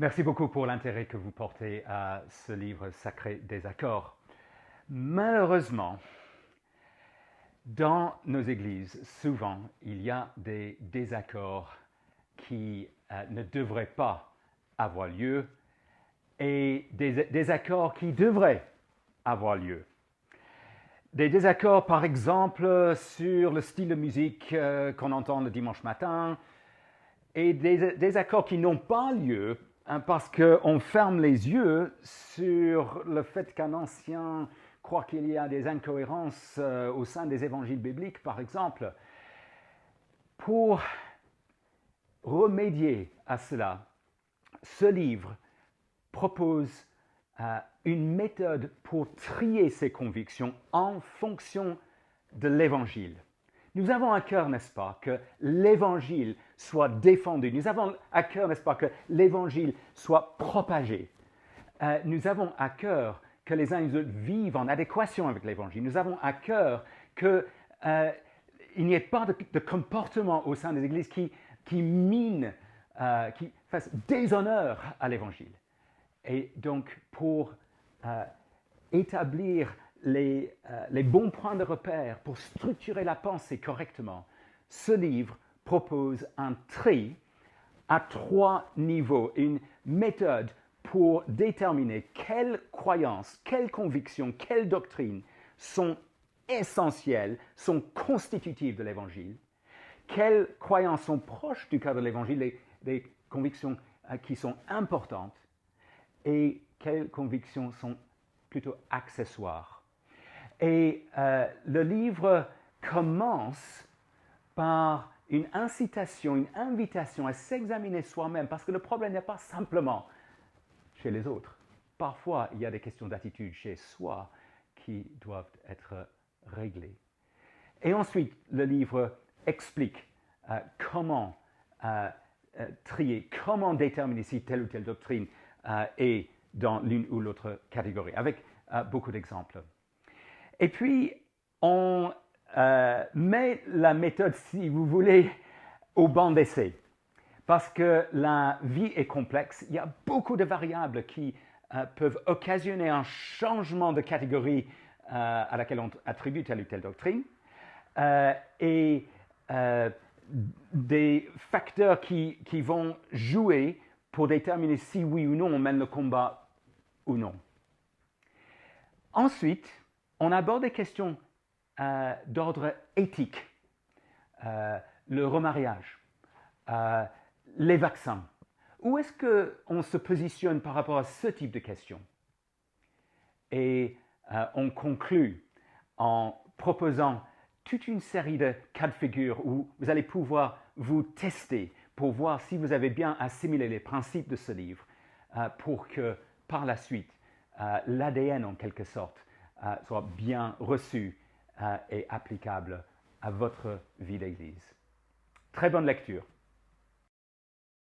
Merci beaucoup pour l'intérêt que vous portez à ce livre sacré des accords. Malheureusement, dans nos églises, souvent, il y a des désaccords qui ne devraient pas avoir lieu et des désaccords qui devraient avoir lieu. Des désaccords, par exemple, sur le style de musique qu'on entend le dimanche matin, et des désaccords qui n'ont pas lieu parce qu'on ferme les yeux sur le fait qu'un ancien croit qu'il y a des incohérences au sein des évangiles bibliques, par exemple. Pour remédier à cela, ce livre propose une méthode pour trier ses convictions en fonction de l'Évangile. Nous avons à cœur, n'est-ce pas, que l'Évangile soit défendu. Nous avons à cœur, n'est-ce pas, que l'Évangile soit propagé. Nous avons à cœur que les uns et les autres vivent en adéquation avec l'Évangile. Nous avons à cœur qu'il n'y ait pas de comportement au sein des églises qui mine, qui fasse déshonneur à l'Évangile. Et donc, pour établir les bons points de repère, pour structurer la pensée correctement, ce livre propose un tri à 3 niveaux, une méthode pour déterminer quelles croyances, quelles convictions, quelles doctrines sont essentielles, sont constitutives de l'Évangile, quelles croyances sont proches du cadre de l'Évangile, des convictions qui sont importantes, et quelles convictions sont plutôt accessoires. Et le livre commence par une incitation, une invitation à s'examiner soi-même, parce que le problème n'est pas simplement chez les autres. Parfois, il y a des questions d'attitude chez soi qui doivent être réglées. Et ensuite, le livre explique comment trier, comment déterminer si telle ou telle doctrine est dans l'une ou l'autre catégorie, avec beaucoup d'exemples. Et puis, on met la méthode, si vous voulez, au banc d'essai. Parce que la vie est complexe, il y a beaucoup de variables qui peuvent occasionner un changement de catégorie à laquelle on attribue telle ou telle doctrine, et des facteurs qui vont jouer pour déterminer si oui ou non on mène le combat ou non. Ensuite, on aborde des questions d'ordre éthique, le remariage, les vaccins. Où est-ce qu'on se positionne par rapport à ce type de questions? Et on conclut en proposant toute une série de cas de figure où vous allez pouvoir vous tester pour voir si vous avez bien assimilé les principes de ce livre pour que par la suite, l'ADN en quelque sorte soit bien reçu et applicable à votre vie d'Église. Très bonne lecture.